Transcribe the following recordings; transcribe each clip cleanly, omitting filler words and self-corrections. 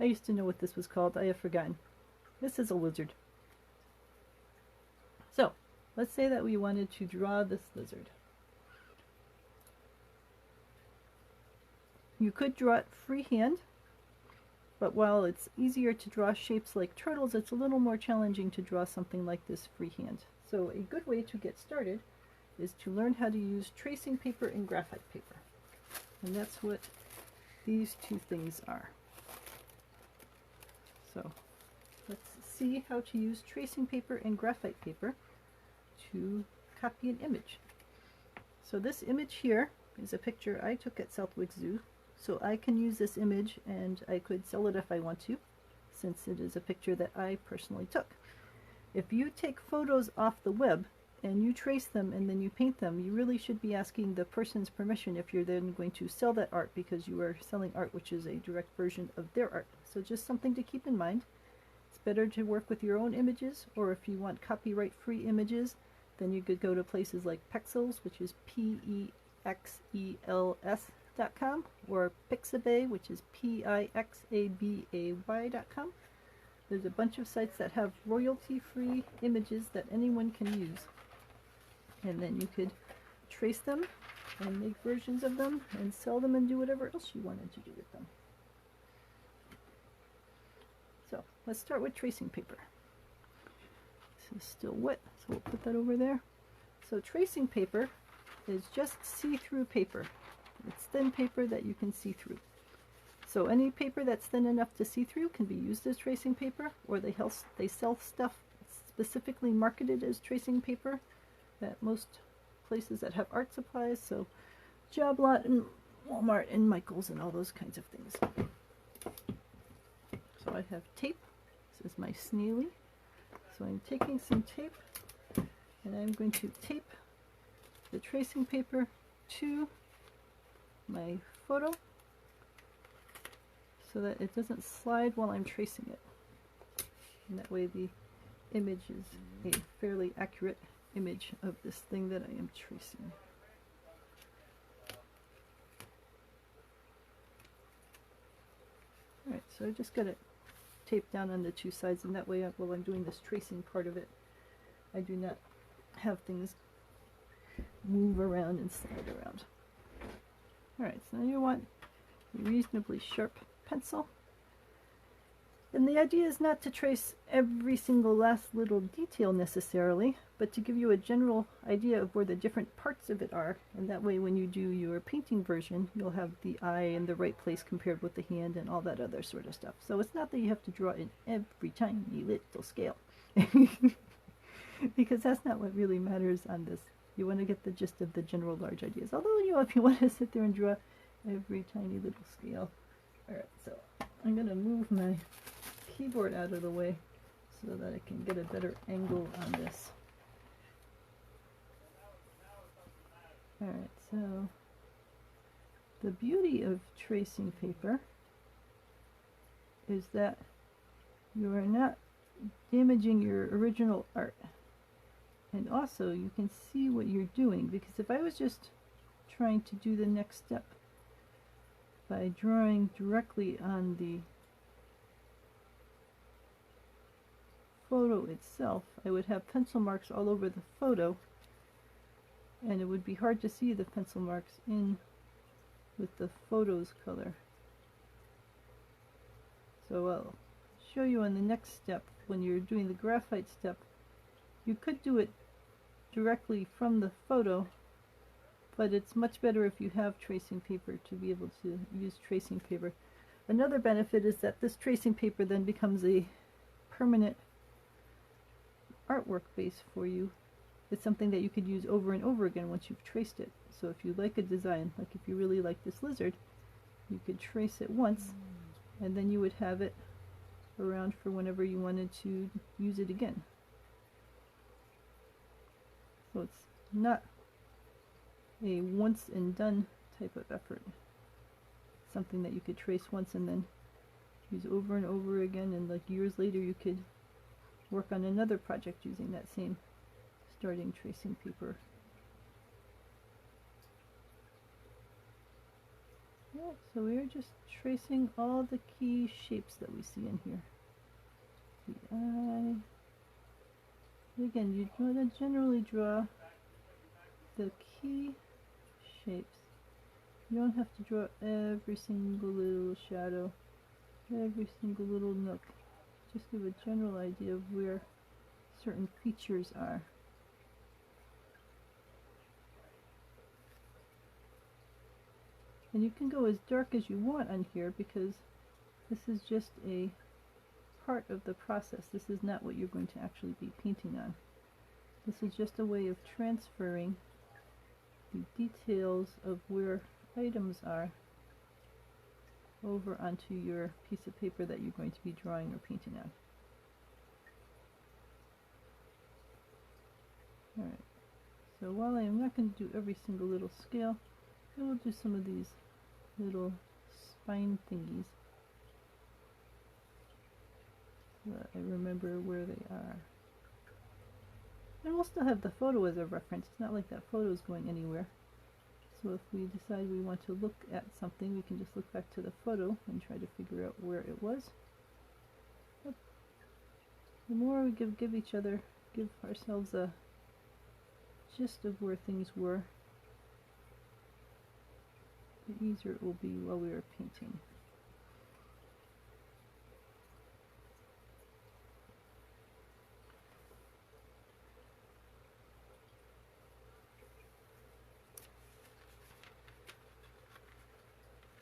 used to know what this was called. I have forgotten. This is a lizard. So, let's say that we wanted to draw this lizard. You could draw it freehand, but while it's easier to draw shapes like turtles, it's a little more challenging to draw something like this freehand. So a good way to get started is to learn how to use tracing paper and graphite paper. And that's what these two things are. So let's see how to use tracing paper and graphite paper to copy an image. So this image here is a picture I took at Southwick Zoo. So I can use this image and I could sell it if I want to, since it is a picture that I personally took. If you take photos off the web and you trace them and then you paint them, you really should be asking the person's permission if you're then going to sell that art, because you are selling art which is a direct version of their art. So just something to keep in mind. It's better to work with your own images, or if you want copyright-free images, then you could go to places like Pexels, which is PEXELS.com, or Pixabay, which is PIXABAY.com. There's a bunch of sites that have royalty-free images that anyone can use. And then you could trace them and make versions of them and sell them and do whatever else you wanted to do with them. So let's start with tracing paper. This is still wet, so we'll put that over there. So tracing paper is just see-through paper. It's thin paper that you can see through. So any paper that's thin enough to see through can be used as tracing paper, or they sell stuff specifically marketed as tracing paper at most places that have art supplies, so Job Lot and Walmart and Michaels and all those kinds of things. So I have tape. This is my Sneely. So I'm taking some tape and I'm going to tape the tracing paper to my photo so that it doesn't slide while I'm tracing it. And that way the image is a fairly accurate image of this thing that I am tracing. Alright, so I just got it taped down on the two sides, and that way while I'm doing this tracing part of it, I do not have things move around and slide around. Alright, so now you want a reasonably sharp pencil. And the idea is not to trace every single last little detail necessarily, but to give you a general idea of where the different parts of it are, and that way when you do your painting version, you'll have the eye in the right place compared with the hand and all that other sort of stuff. So it's not that you have to draw in every tiny little scale, because that's not what really matters on this. You want to get the gist of the general large ideas, although, you know, if you want to sit there and draw every tiny little scale. Alright, so I'm going to move my keyboard out of the way so that I can get a better angle on this. Alright, so the beauty of tracing paper is that you are not damaging your original art. And also you can see what you're doing, because if I was just trying to do the next step by drawing directly on the photo itself, I would have pencil marks all over the photo, and it would be hard to see the pencil marks in with the photo's color. So I'll show you on the next step, when you're doing the graphite step, you could do it directly from the photo, but it's much better if you have tracing paper to be able to use tracing paper. Another benefit is that this tracing paper then becomes a permanent artwork base for you. It's something that you could use over and over again once you've traced it. So if you like a design, like if you really like this lizard, you could trace it once and then you would have it around for whenever you wanted to use it again. So it's not a once and done type of effort. It's something that you could trace once and then use over and over again, and like years later you could work on another project using that same starting tracing paper. Yeah, so we're just tracing all the key shapes that we see in here. The eye. Again, you want to generally draw the key shapes. You don't have to draw every single little shadow, every single little nook. Just give a general idea of where certain features are. And you can go as dark as you want on here because this is just a part of the process. This is not what you're going to actually be painting on. This is just a way of transferring the details of where items are over onto your piece of paper that you're going to be drawing or painting on. Alright, so while I am not going to do every single little scale, I will do some of these little spine thingies so that I remember where they are. And we'll still have the photo as a reference. It's not like that photo is going anywhere. So if we decide we want to look at something, we can just look back to the photo and try to figure out where it was. But the more we give ourselves a gist of where things were, the easier it will be while we are painting.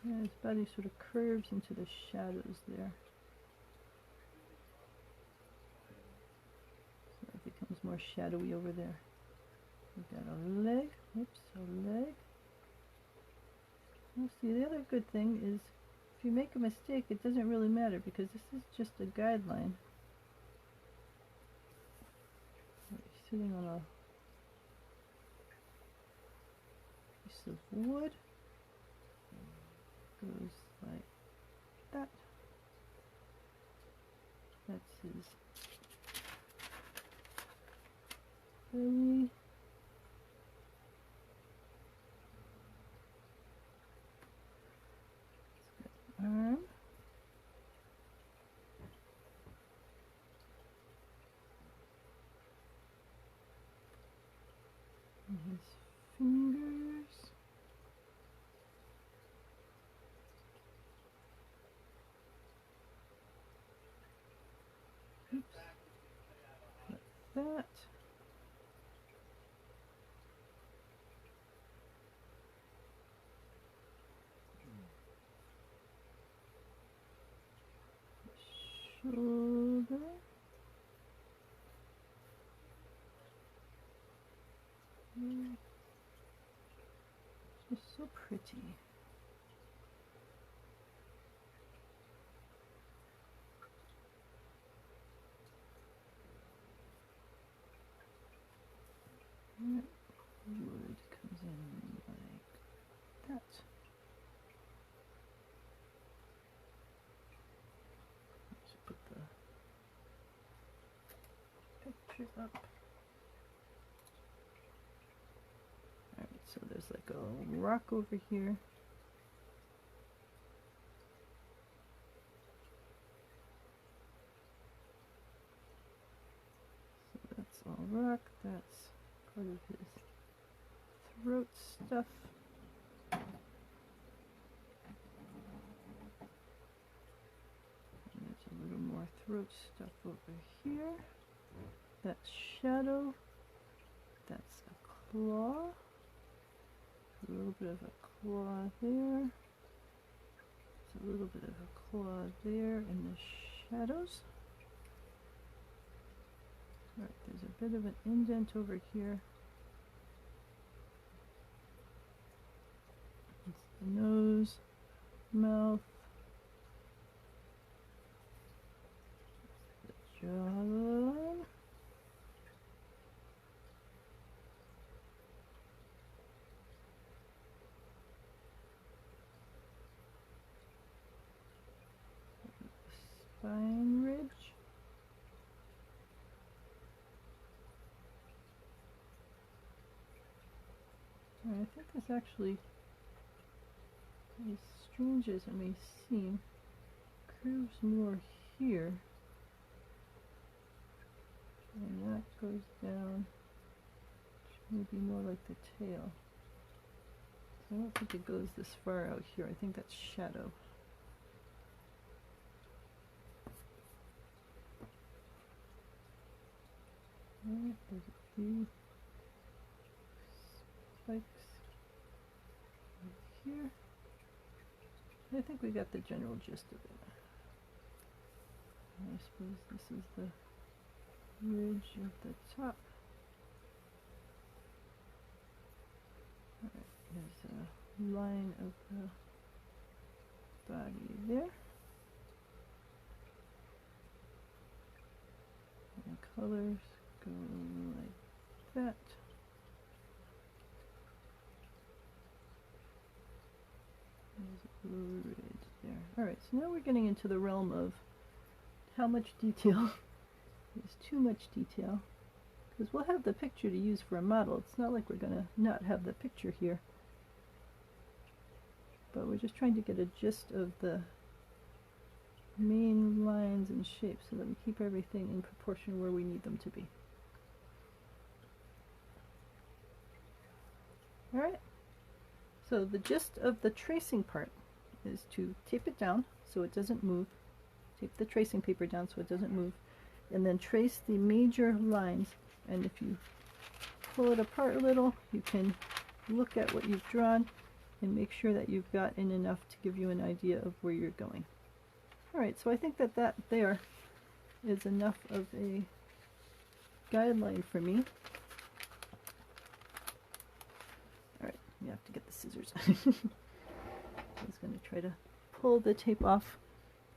Yeah, his body sort of curves into the shadows there. So it becomes more shadowy over there. We've got a leg. Oops, a leg. Well, see, the other good thing is if you make a mistake, it doesn't really matter because this is just a guideline. Sitting on a piece of wood. Goes like that. That's his belly. Arm. And his fingers. Oops. Like that. Shoulder. Just so pretty. Wood comes in like that. Let's put the picture up. Alright, so there's like a rock over here. So that's all rock. That's part of his throat stuff. And there's a little more throat stuff over here. That's shadow. That's a claw. A little bit of a claw there. There's a little bit of a claw there in the shadows. Right, there's a bit of an indent over here. It's the nose, mouth, the jawline. Spine ridge. I think this actually is strange as it may seem, curves more here, and that goes down to maybe more like the tail. So I don't think it goes this far out here. I think that's shadow. Right, there's a few spikes right here. I think we got the general gist of it. I suppose this is the ridge at the top. Alright, there's a line of the body there. And the colors go like that. There's a little ridge there. Alright, so now we're getting into the realm of how much detail is too much detail. Because we'll have the picture to use for a model. It's not like we're going to not have the picture here. But we're just trying to get a gist of the main lines and shapes so that we keep everything in proportion where we need them to be. Alright, so the gist of the tracing part is to tape it down so it doesn't move. Tape the tracing paper down so it doesn't move. And then trace the major lines. And if you pull it apart a little, you can look at what you've drawn and make sure that you've gotten enough to give you an idea of where you're going. Alright, so I think that that there is enough of a guideline for me. Alright, you have to get the scissors. I was going to try to pull the tape off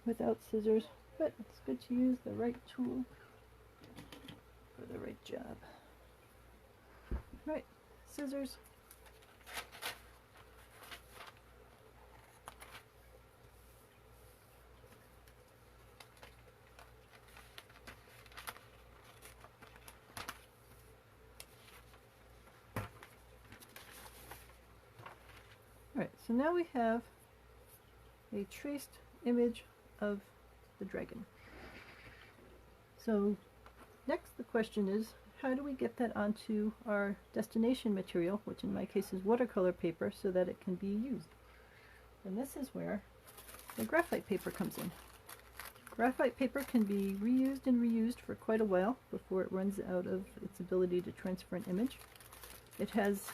without scissors, but it's good to use the right tool for the right job. Right, scissors. Alright, so now we have a traced image of the dragon. So next the question is, how do we get that onto our destination material, which in my case is watercolor paper, so that it can be used? And this is where the graphite paper comes in. Graphite paper can be reused and reused for quite a while before it runs out of its ability to transfer an image. It has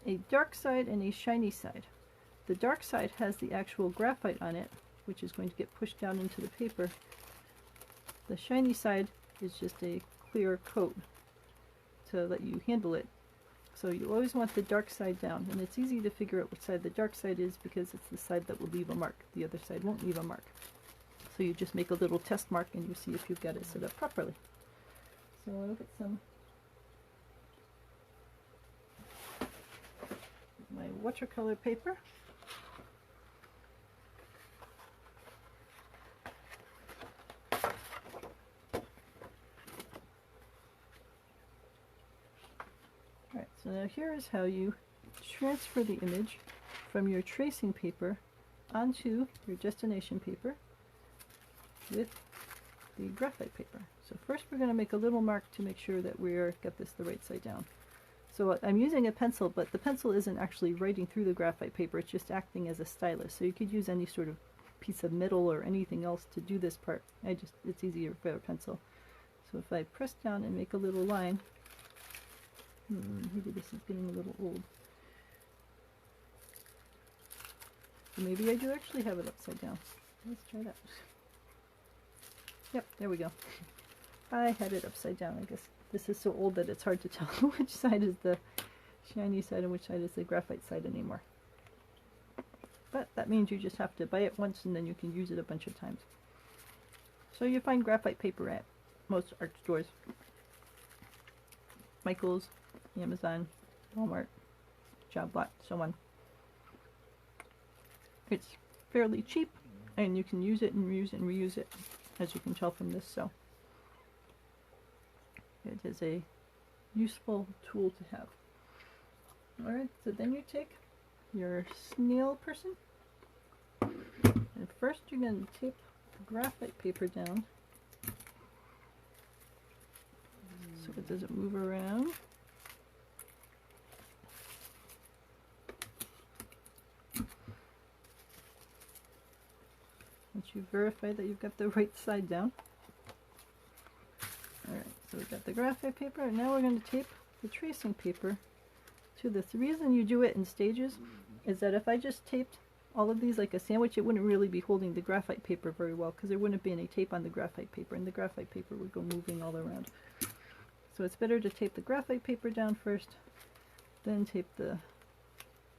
a dark side and a shiny side. The dark side has the actual graphite on it, which is going to get pushed down into the paper. The shiny side is just a clear coat to let you handle it. So you always want the dark side down, and it's easy to figure out which side the dark side is because it's the side that will leave a mark. The other side won't leave a mark. So you just make a little test mark and you see if you've got it set up properly. So I'll get some my watercolor paper. Alright, so now here is how you transfer the image from your tracing paper onto your destination paper with the graphite paper. So first we're going to make a little mark to make sure that we're got this the right side down. So I'm using a pencil, but the pencil isn't actually writing through the graphite paper, it's just acting as a stylus. So you could use any sort of piece of metal or anything else to do this part. It's easier with a pencil. So if I press down and make a little line, maybe this is getting a little old. So maybe I do actually have it upside down. Let's try that. Yep, there we go. I had it upside down, I guess. This is so old that it's hard to tell which side is the shiny side and which side is the graphite side anymore. But that means you just have to buy it once and then you can use it a bunch of times. So you find graphite paper at most art stores. Michael's, Amazon, Walmart, Job Lot, so on. It's fairly cheap and you can use it and reuse it and reuse it, as you can tell from this. So it is a useful tool to have. Alright, so then you take your snail person And first you're going to tape the graphite paper down so it doesn't move around. Once you verify that you've got the right side down. Alright, so we've got the graphite paper, and now we're going to tape the tracing paper to this. The reason you do it in stages is that if I just taped all of these like a sandwich, it wouldn't really be holding the graphite paper very well, because there wouldn't be any tape on the graphite paper, and the graphite paper would go moving all around. So it's better to tape the graphite paper down first, then tape the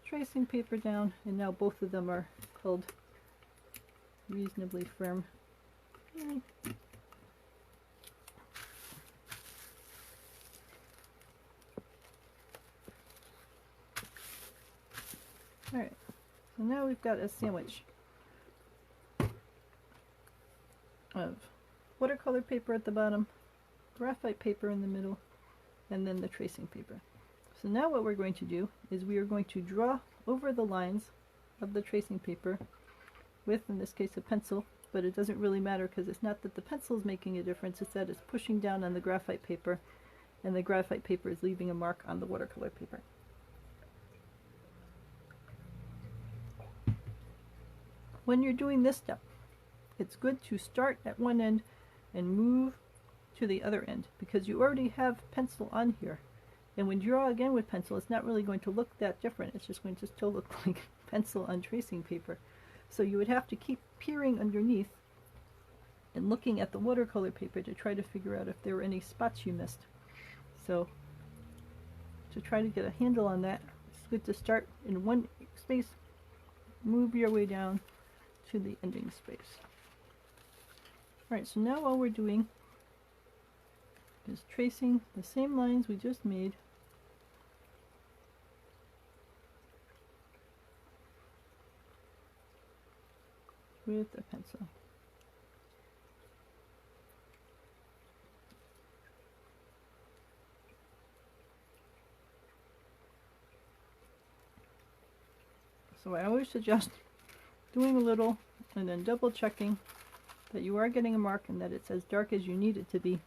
tracing paper down, and now both of them are held reasonably firm. Alright, so now we've got a sandwich of watercolor paper at the bottom, graphite paper in the middle, and then the tracing paper. So now what we're going to do is we are going to draw over the lines of the tracing paper with, in this case, a pencil, but it doesn't really matter because it's not that the pencil is making a difference, it's that it's pushing down on the graphite paper, and the graphite paper is leaving a mark on the watercolor paper. When you're doing this step, it's good to start at one end and move to the other end, because you already have pencil on here, and when you draw again with pencil, it's not really going to look that different. It's just going to still look like pencil on tracing paper. So you would have to keep peering underneath and looking at the watercolor paper to try to figure out if there were any spots you missed. So to try to get a handle on that, it's good to start in one space, move your way down to the ending space. Alright, so now all we're doing is tracing the same lines we just made with a pencil. So I always suggest doing a little and then double checking that you are getting a mark and that it's as dark as you need it to be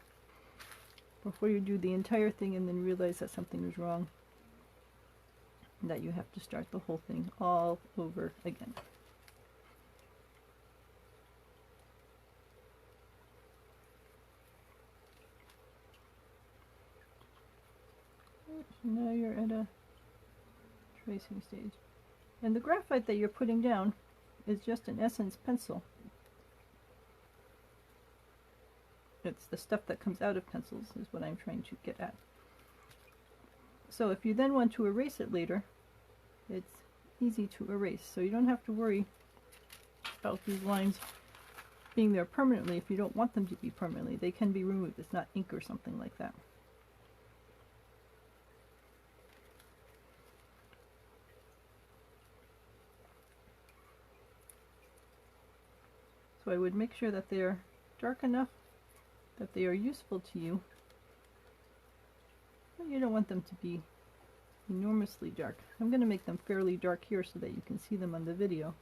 before you do the entire thing and then realize that something is wrong and that you have to start the whole thing all over again. So now you're at a tracing stage. And the graphite that you're putting down is just an essence pencil. It's the stuff that comes out of pencils is what I'm trying to get at. So if you then want to erase it later, it's easy to erase. So you don't have to worry about these lines being there permanently if you don't want them to be permanently. They can be removed. It's not ink or something like that. So I would make sure that they are dark enough that they are useful to you, but you don't want them to be enormously dark. I'm going to make them fairly dark here so that you can see them on the video.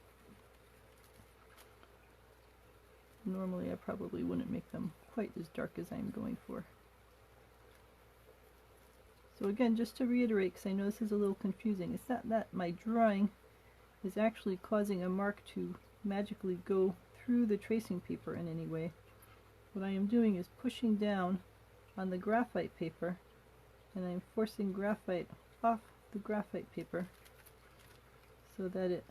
Normally I probably wouldn't make them quite as dark as I'm going for. So again, just to reiterate, because I know this is a little confusing, it's not that my drawing is actually causing a mark to magically go through the tracing paper in any way. What I am doing is pushing down on the graphite paper, and I'm forcing graphite off the graphite paper so that it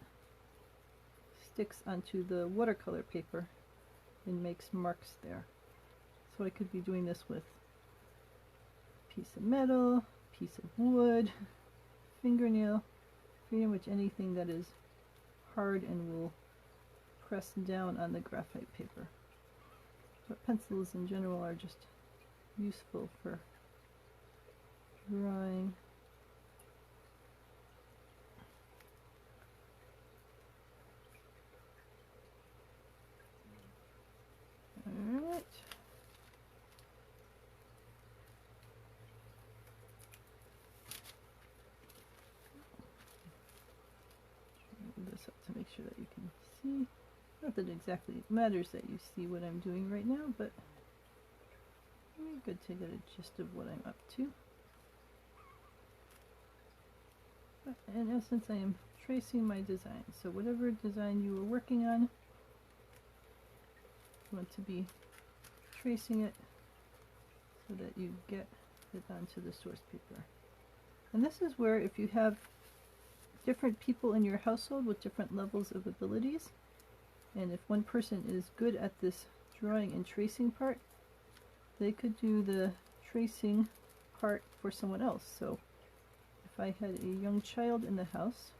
sticks onto the watercolor paper and makes marks there. So I could be doing this with a piece of metal, piece of wood, fingernail, pretty much anything that is hard and will press down on the graphite paper. But pencils in general are just useful for drawing. Alright. Move this up to make sure that you can see. Not that exactly it matters that you see what I'm doing right now, but it'd be good to get a gist of what I'm up to. But in essence, I am tracing my design. So whatever design you were working on, you want to be tracing it so that you get it onto the source paper. And this is where, if you have different people in your household with different levels of abilities, and if one person is good at this drawing and tracing part, they could do the tracing part for someone else. So if I had a young child in the house,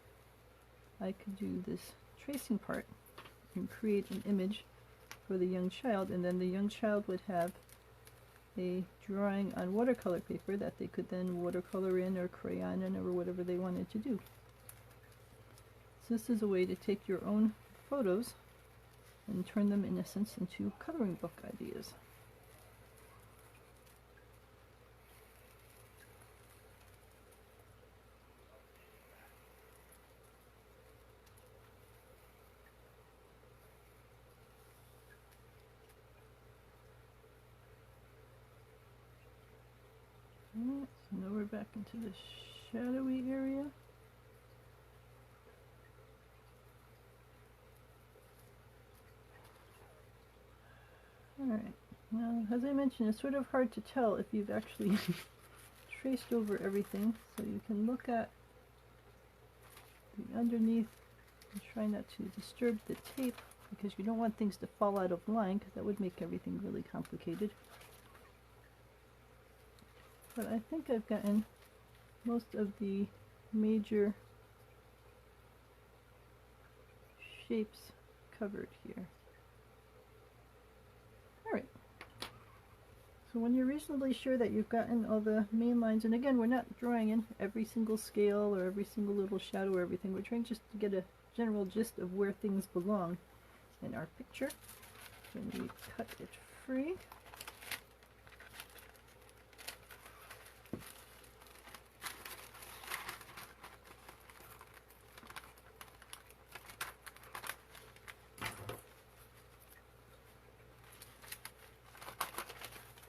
I could do this tracing part and create an image for the young child, and then the young child would have a drawing on watercolor paper that they could then watercolor in or crayon in or whatever they wanted to do. So this is a way to take your own photos and turn them, in essence, into coloring book ideas. Alright, so now we're back into the shadowy area. Alright, now as I mentioned, it's sort of hard to tell if you've actually traced over everything, so you can look at the underneath and try not to disturb the tape, because you don't want things to fall out of line, because that would make everything really complicated. But I think I've gotten most of the major shapes covered here. Alright, so when you're reasonably sure that you've gotten all the main lines, and again, we're not drawing in every single scale or every single little shadow or everything, we're trying just to get a general gist of where things belong in our picture. Then we cut it free.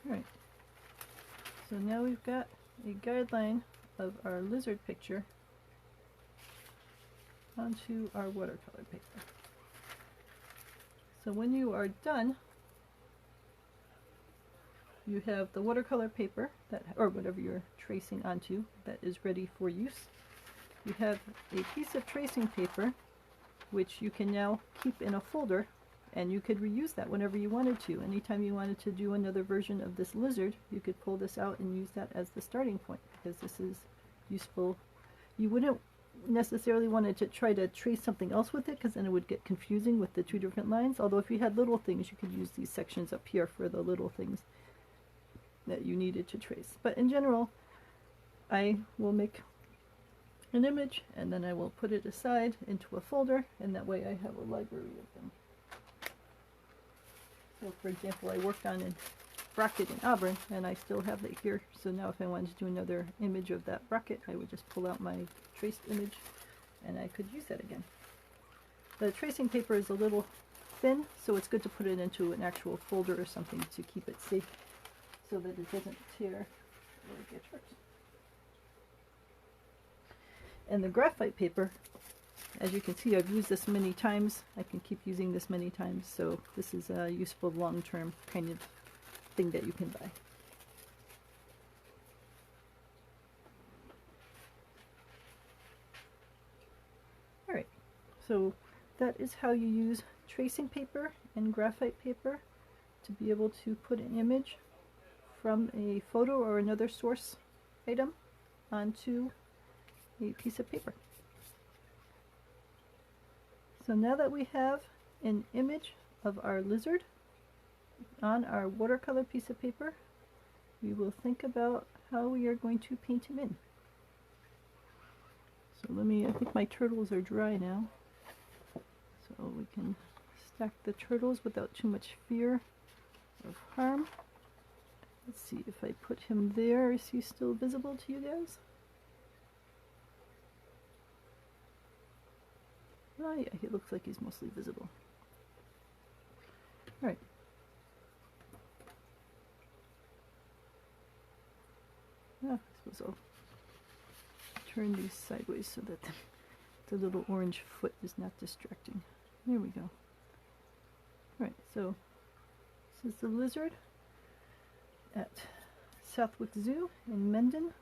Alright, so now we've got a guideline of our lizard picture onto our watercolor paper. So when you are done, you have the watercolor paper, that, or whatever you're tracing onto, that is ready for use. You have a piece of tracing paper which you can now keep in a folder, and you could reuse that whenever you wanted to. Anytime you wanted to do another version of this lizard, you could pull this out and use that as the starting point, because this is useful. You wouldn't necessarily want to try to trace something else with it, because then it would get confusing with the two different lines. Although if you had little things, you could use these sections up here for the little things that you needed to trace. But in general, I will make an image and then I will put it aside into a folder, and that way I have a library of them. So for example, I worked on a bracket in Auburn, and I still have it here. So now if I wanted to do another image of that bracket, I would just pull out my traced image and I could use that again. The tracing paper is a little thin, so it's good to put it into an actual folder or something to keep it safe so that it doesn't tear or get hurt. And the graphite paper, as you can see, I've used this many times. I can keep using this many times, so this is a useful long-term kind of thing that you can buy. Alright, so that is how you use tracing paper and graphite paper to be able to put an image from a photo or another source item onto a piece of paper. So now that we have an image of our lizard on our watercolor piece of paper, we will think about how we are going to paint him in. So I think my turtles are dry now, so we can stack the turtles without too much fear of harm. Let's see, if I put him there, is he still visible to you guys? Oh yeah, he looks like he's mostly visible. I suppose I'll turn these sideways so that the little orange foot is not distracting. There we go. Right, so this is the lizard at Southwick Zoo in Mendon.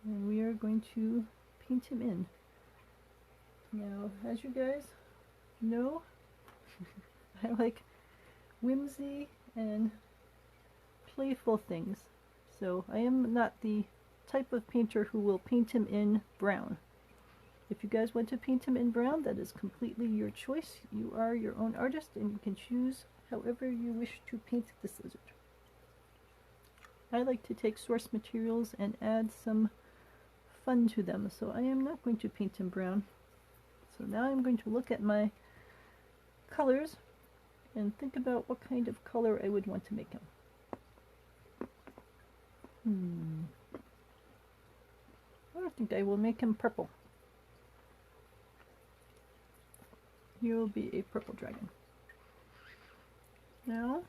And we are going to paint him in. Now, as you guys know, I like whimsy and playful things. So I am not the type of painter who will paint him in brown. If you guys want to paint him in brown, that is completely your choice. You are your own artist and you can choose however you wish to paint this lizard. I like to take source materials and add some fun to them, so I am not going to paint him brown. So now I'm going to look at my colors and think about what kind of color I would want to make him. I think I will make him purple. He will be a purple dragon. Now,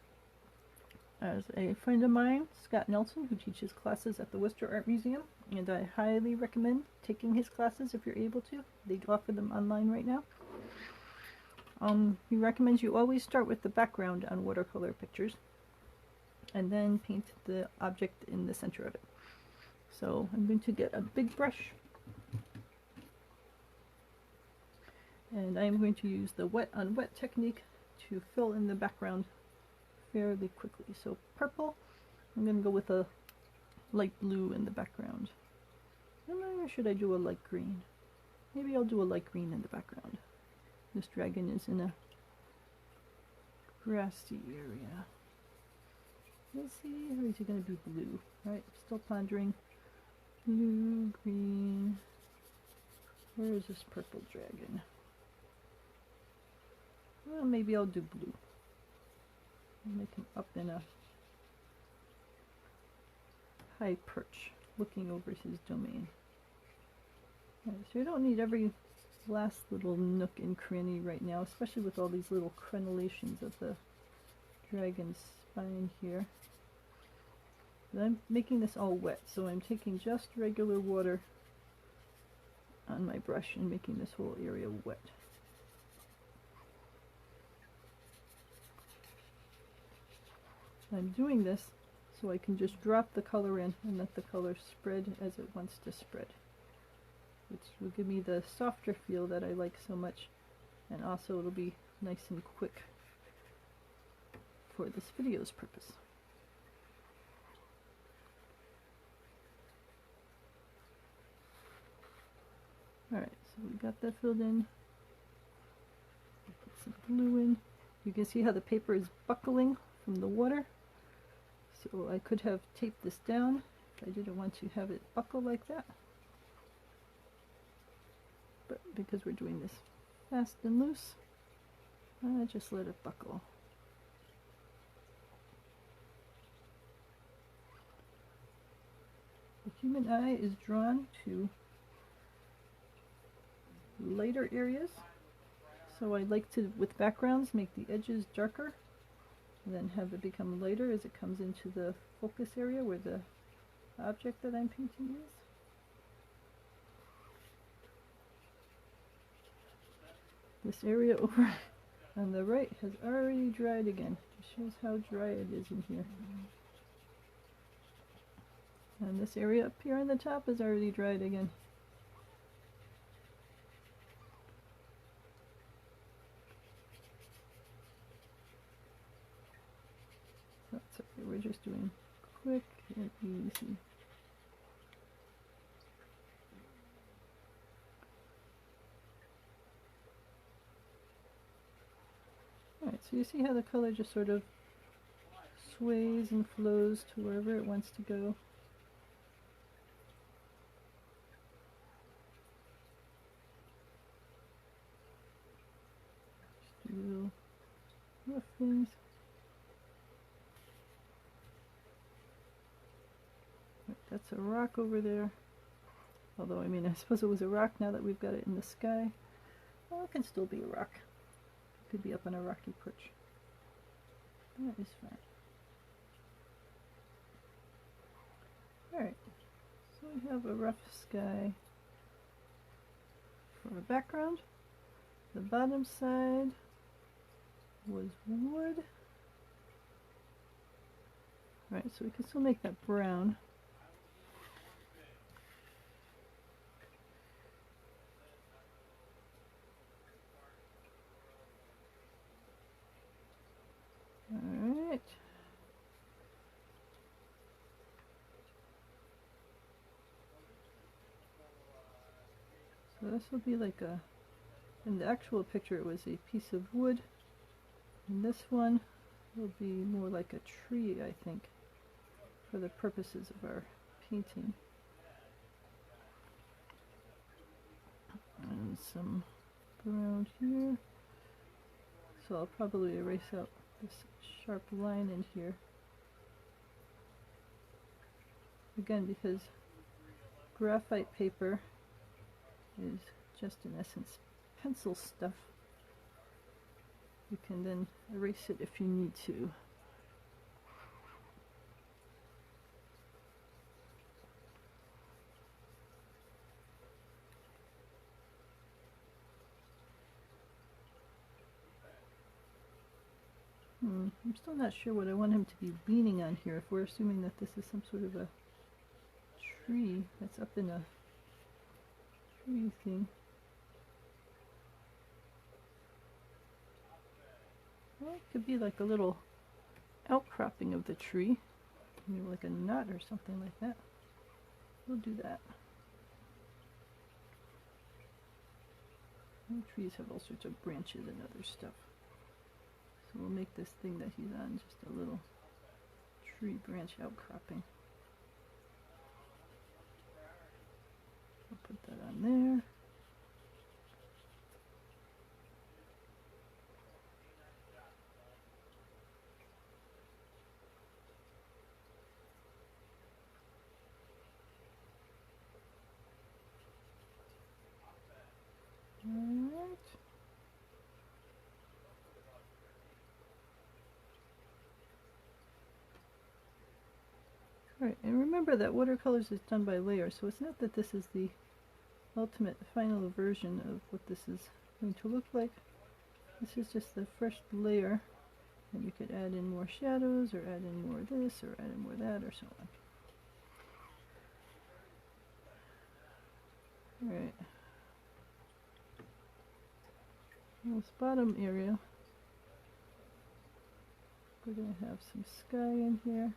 as a friend of mine, Scott Nelson, who teaches classes at the Worcester Art Museum, and I highly recommend taking his classes if you're able to. They offer them online right now. He recommends you always start with the background on watercolor pictures and then paint the object in the center of it. So I'm going to get a big brush and I'm going to use the wet on wet technique to fill in the background fairly quickly. So purple, I'm going to go with a light blue in the background. Or should I do a light green? Maybe I'll do a light green in the background. This dragon is in a grassy area. Let's see, or is he going to be blue? Alright, still pondering. Blue, green. Where is this purple dragon? Well, maybe I'll do blue. I'll make him up in a high perch, looking over his domain. Right, so you don't need every last little nook and cranny right now, especially with all these little crenellations of the dragon's spine here. But I'm making this all wet, so I'm taking just regular water on my brush and making this whole area wet. I'm doing this so I can just drop the color in and let the color spread as it wants to spread, which will give me the softer feel that I like so much, and also it'll be nice and quick for this video's purpose. Alright, so we got that filled in. Put some blue in. You can see how the paper is buckling from the water. So I could have taped this down if I didn't want to have it buckle like that. But because we're doing this fast and loose, I just let it buckle. The human eye is drawn to lighter areas, so I like to, with backgrounds, make the edges darker and then have it become lighter as it comes into the focus area where the object that I'm painting is. This area over on the right has already dried again. It shows how dry it is in here. And this area up here on the top is already dried again. That's okay, we're just doing quick and easy. Alright, so you see how the color just sort of sways and flows to wherever it wants to go. Just do little rough things. That's a rock over there. Although, I mean, I suppose it was a rock now that we've got it in the sky. Well, it can still be a rock. It could be up on a rocky perch. That is fine. we have a rough sky for a background. The bottom side was wood. Right, so we can still make that brown. Alright. So this will be like a, in the actual picture it was a piece of wood, and this one will be more like a tree, I think, for the purposes of our painting. And some brown here. So I'll probably erase out this sharp line in here. Again, because graphite paper is just in essence pencil stuff, you can then erase it if you need to. I'm still not sure what I want him to be leaning on here, if we're assuming that this is some sort of a tree that's up in a tree thing. Well, it could be like a little outcropping of the tree, maybe like a nut or something like that. We'll do that. And trees have all sorts of branches and other stuff. So we'll make this thing that he's on just a little tree branch outcropping. I'll put that on there. Alright. Alright, and remember that watercolors is done by layers, so it's not that this is the ultimate final version of what this is going to look like. This is just the first layer, and you could add in more shadows, or add in more this, or add in more that, or so on. Alright. This bottom area, we're going to have some sky in here.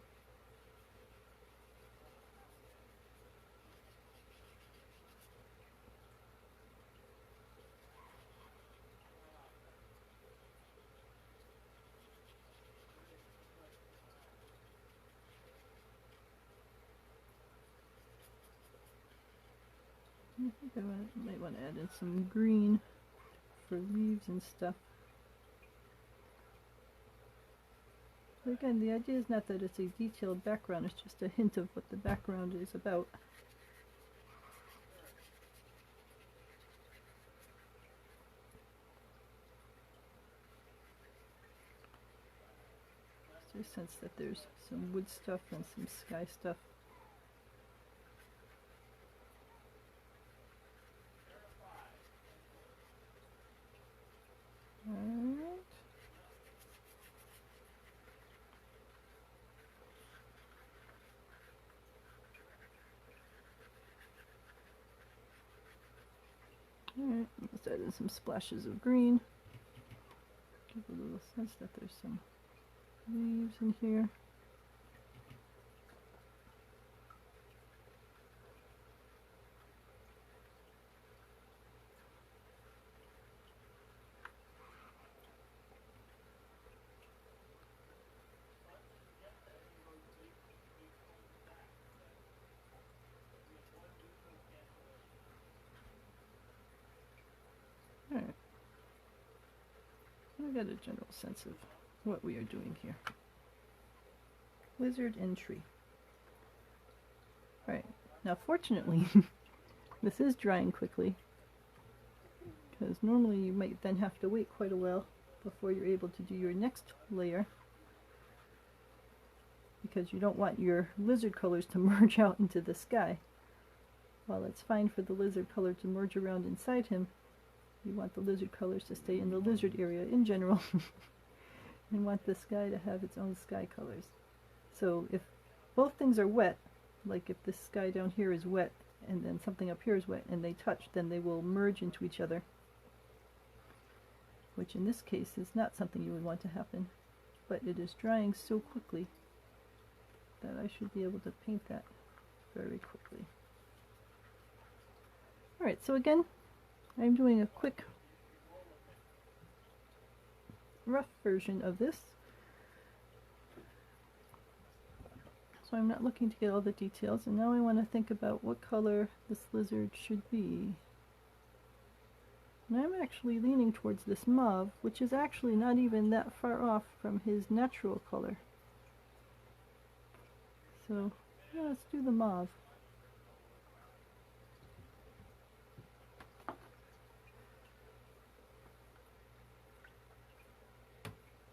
I think I might want to add in some green for leaves and stuff. But again, the idea is not that it's a detailed background, it's just a hint of what the background is about. There's a sense that there's some wood stuff and some sky stuff. Alright. Alright, let's add in some splashes of green. Give a little sense that there's some leaves in here. Alright. I got a general sense of what we are doing here. Lizard and tree. Alright, now fortunately, this is drying quickly, because normally you might then have to wait quite a while before you're able to do your next layer, because you don't want your lizard colors to merge out into the sky. while it's fine for the lizard color to merge around inside him, you want the lizard colors to stay in the lizard area in general. You want the sky to have its own sky colors. So if both things are wet, like if this sky down here is wet and then something up here is wet and they touch, then they will merge into each other, which in this case is not something you would want to happen, but it is drying so quickly that I should be able to paint that very quickly. Alright, so again, I'm doing a quick rough version of this. So I'm not looking to get all the details, and now I want to think about what color this lizard should be. And I'm actually leaning towards this mauve, which is actually not even that far off from his natural color. So yeah, let's do the mauve.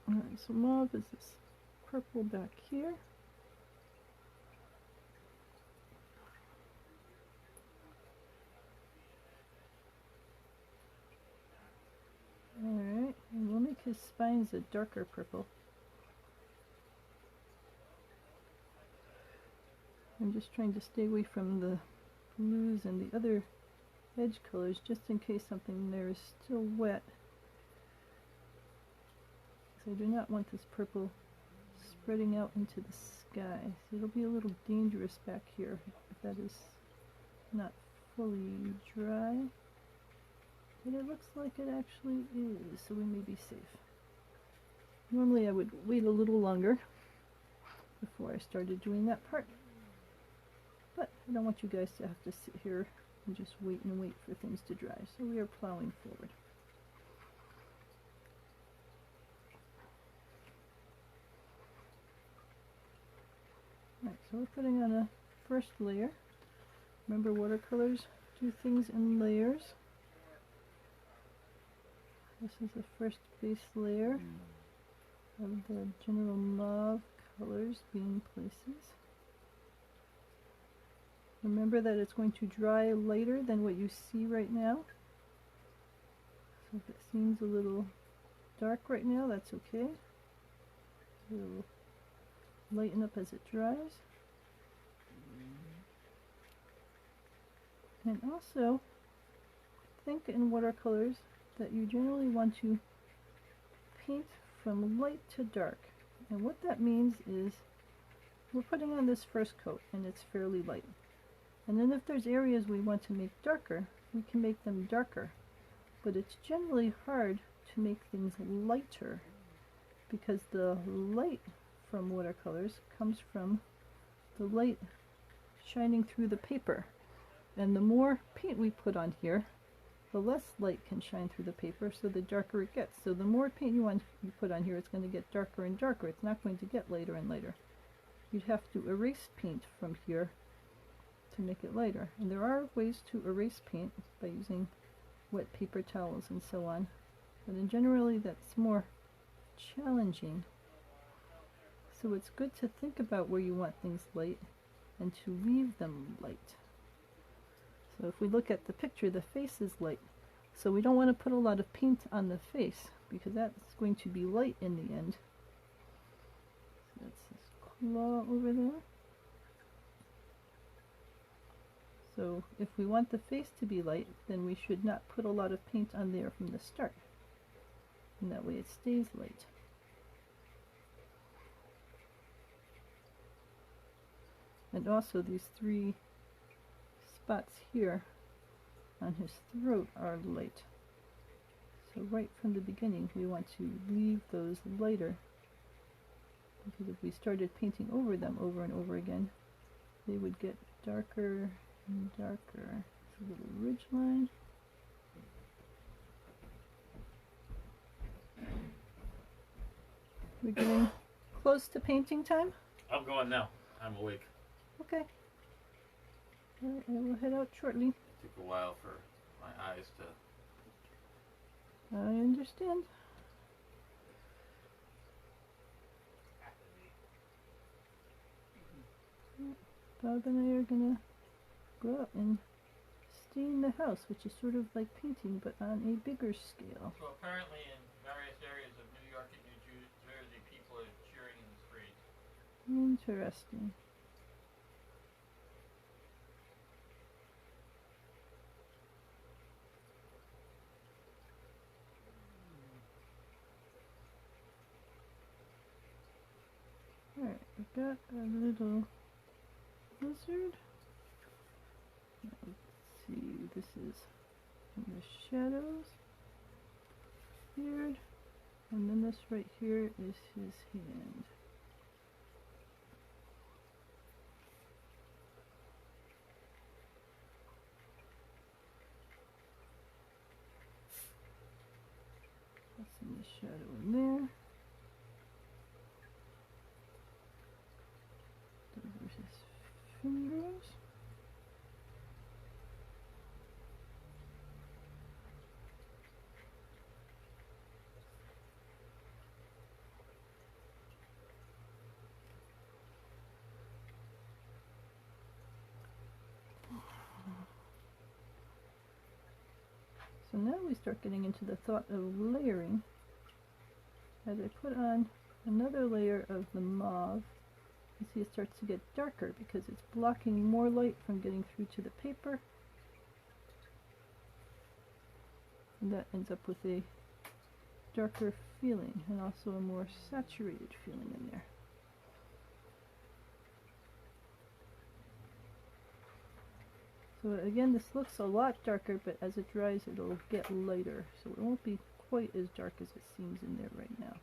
Alright, so mauve is this purple back here. Alright, and we'll make his spines a darker purple. I'm just trying to stay away from the blues and the other edge colors, just in case something there is still wet. So I do not want this purple spreading out into the sky. So it'll be a little dangerous back here if that is not fully dry. But it looks like it actually is, so we may be safe. Normally I would wait a little longer before I started doing that part. But I don't want you guys to have to sit here and just wait and wait for things to dry. So we are plowing forward. Alright, so we're putting on a first layer. Remember, watercolors do things in layers. This is the first base layer of the general mauve colors being places. Remember that it's going to dry lighter than what you see right now. So if it seems a little dark right now, that's okay. It'll lighten up as it dries. And also, think in watercolors that you generally want to paint from light to dark. And what that means is we're putting on this first coat and it's fairly light. And then if there's areas we want to make darker, we can make them darker. But it's generally hard to make things lighter because the light from watercolors comes from the light shining through the paper. And the more paint we put on here, the less light can shine through the paper, so the darker it gets. So the more paint you put on here, it's going to get darker and darker. It's not going to get lighter and lighter. You'd have to erase paint from here to make it lighter. And there are ways to erase paint by using wet paper towels and so on. But in generally, that's more challenging. So it's good to think about where you want things light and to leave them light. So if we look at the picture, the face is light. So we don't want to put a lot of paint on the face because that's going to be light in the end. So that's his claw over there. So if we want the face to be light, then we should not put a lot of paint on there from the start. And that way it stays light. And also these three spots here on his throat are light. So right from the beginning we want to leave those lighter, because if we started painting over them over and over again, they would get darker and darker. It's a little ridge line. We're getting close to painting time? I'm going now. I'm awake. Okay. Alright, I will head out shortly. It took a while for my eyes to... I understand. Bob and I are gonna go out and stain the house, which is sort of like painting but on a bigger scale. So apparently in various areas of New York and New Jersey, people are cheering in the streets. Interesting. Alright, I've got a little lizard. Let's see, this is in the shadows. Beard. And then this right here is his hand. That's in the shadow in there. Those are his fingers. So now we start getting into the thought of layering. As I put on another layer of the mauve, you see it starts to get darker because it's blocking more light from getting through to the paper. And that ends up with a darker feeling and also a more saturated feeling in there. So again, this looks a lot darker, but as it dries, it'll get lighter. So it won't be quite as dark as it seems in there right now.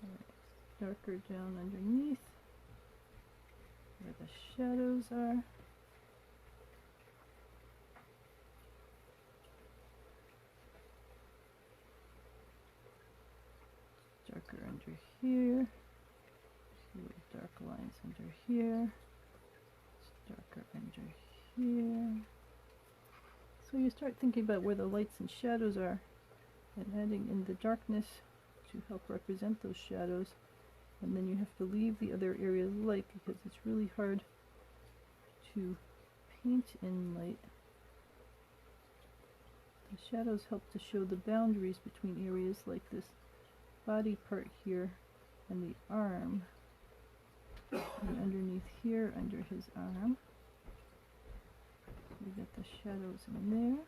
Alright, darker down underneath, where the shadows are. Darker under here. Dark lines under here, it's darker under here. So you start thinking about where the lights and shadows are and adding in the darkness to help represent those shadows, and then you have to leave the other areas light because it's really hard to paint in light. The shadows help to show the boundaries between areas like this body part here and the arm. And underneath here, under his arm, we get the shadows in there.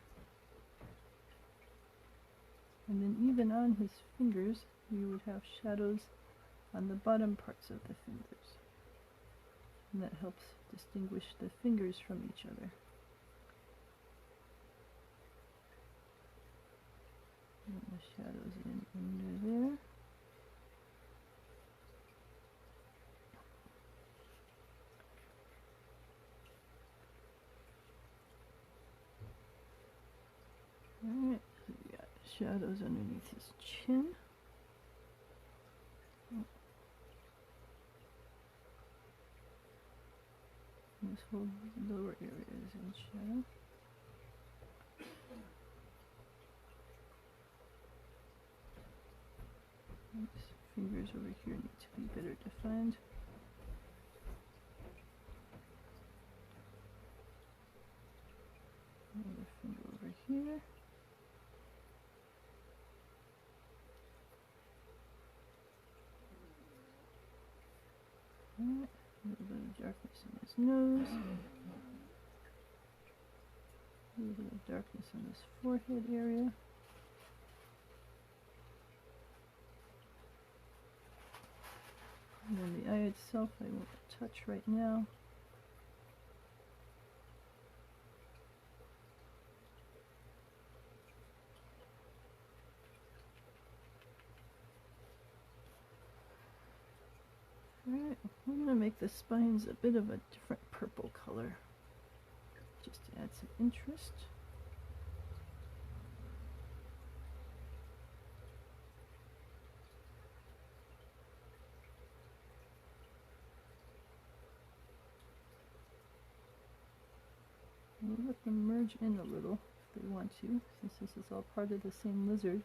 And then even on his fingers, you would have shadows on the bottom parts of the fingers. And that helps distinguish the fingers from each other. And the shadows in under there. Alright, so we got shadows underneath his chin. This whole lower area is in shadow. His fingers over here need to be better defined. Another finger over here. Alright, a little bit of darkness in his nose. A little bit of darkness in this forehead area. And then the eye itself I won't touch right now. Alright, I'm going to make the spines a bit of a different purple color, just to add some interest. We'll let them merge in a little if they want to, since this is all part of the same lizard.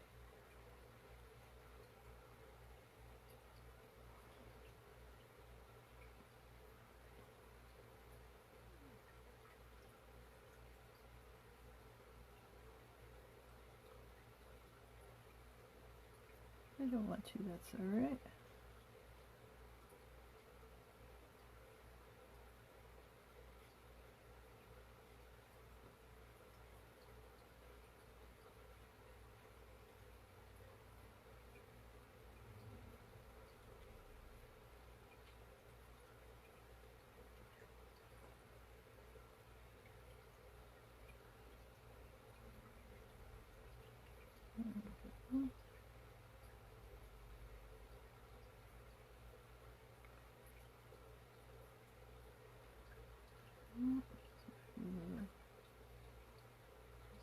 I don't want to, that's alright.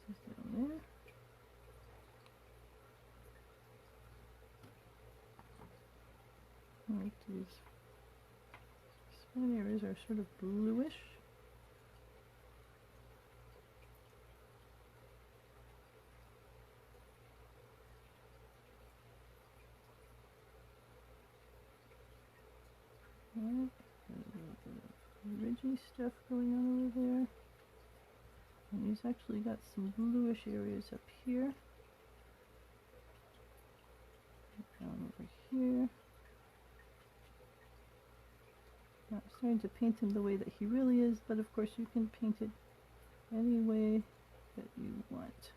This is down there. I like these spine areas are sort of bluish. Right. A little bit of ridgy stuff going on over there. And he's actually got some bluish areas up here. Down over here. Now I'm starting to paint him the way that he really is, but of course you can paint it any way that you want.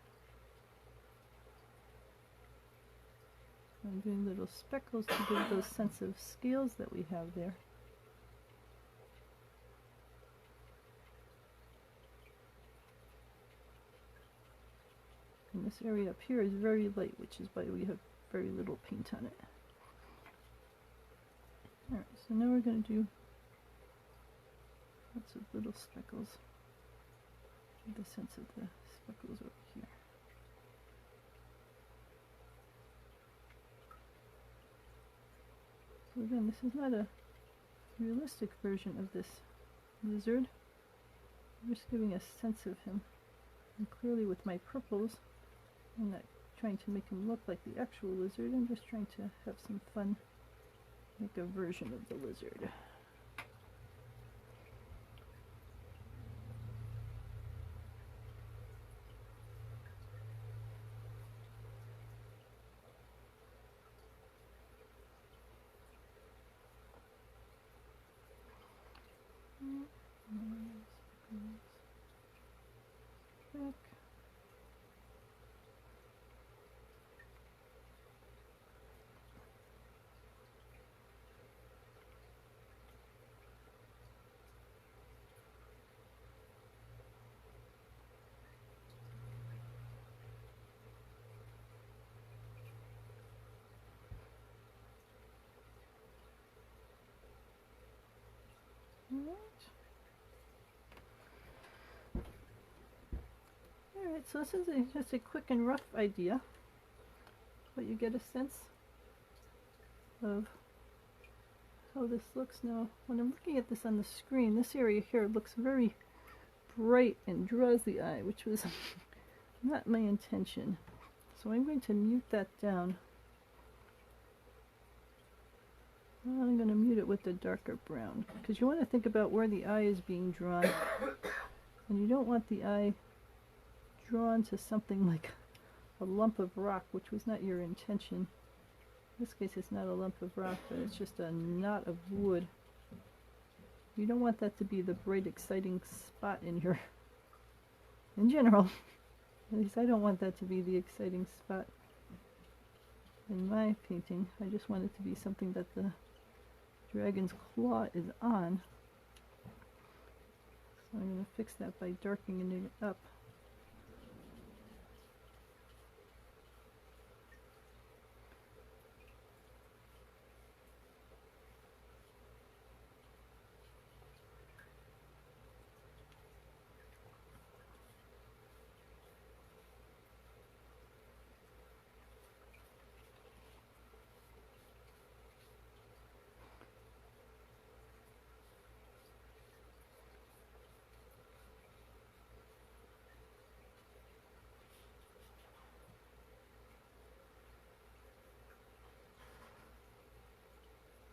I'm doing little speckles to give those sense of scales that we have there. And this area up here is very light, which is why we have very little paint on it. Alright, so now we're going to do lots of little speckles. Give the sense of the speckles over here. So again, this is not a realistic version of this lizard. I'm just giving a sense of him. And clearly with my purples, I'm not trying to make him look like the actual lizard. I'm just trying to have some fun, make a version of the lizard. Back. Alright, so this is just a quick and rough idea, but you get a sense of how this looks now. When I'm looking at this on the screen, this area here looks very bright and draws the eye, which was not my intention. So I'm going to mute that down. I'm going to mute it with the darker brown, because you want to think about where the eye is being drawn, and you don't want the eye drawn to something like a lump of rock, which was not your intention. In this case it's not a lump of rock, but it's just a knot of wood. You don't want that to be the bright exciting spot in your, in general, at least I don't want that to be the exciting spot in my painting. I just want it to be something that the dragon's claw is on. So I'm going to fix that by darkening it up.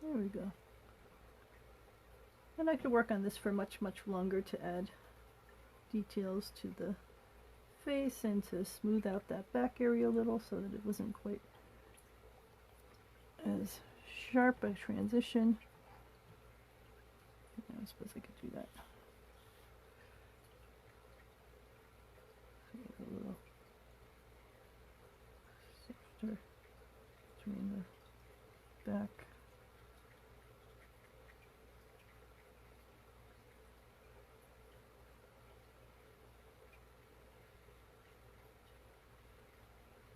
There we go. And I could work on this for much, much longer to add details to the face and to smooth out that back area a little so that it wasn't quite as sharp a transition. I suppose I could do that. A little softer between the back.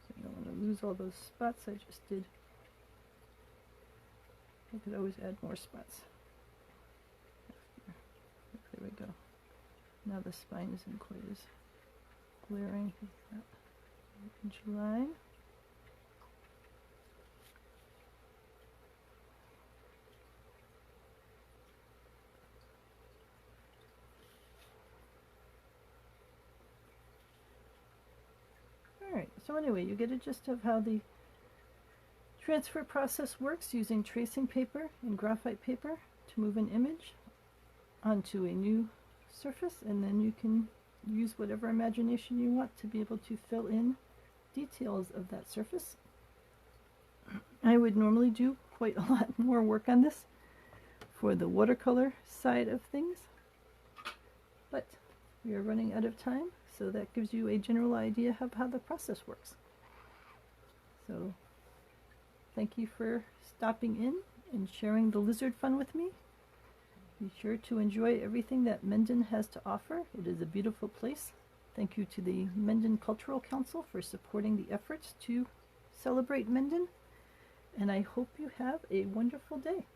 So you don't want to lose all those spots I just did. I could always add more spots. There we go. Now the spine isn't quite as glaring as that inch line. Alright, so anyway, you get a gist of how the transfer process works using tracing paper and graphite paper to move an image onto a new surface, and then you can use whatever imagination you want to be able to fill in details of that surface. I would normally do quite a lot more work on this for the watercolor side of things, but we are running out of time, so that gives you a general idea of how the process works. So thank you for stopping in and sharing the lizard fun with me. Be sure to enjoy everything that Mendon has to offer. It is a beautiful place. Thank you to the Mendon Cultural Council for supporting the efforts to celebrate Mendon, and I hope you have a wonderful day.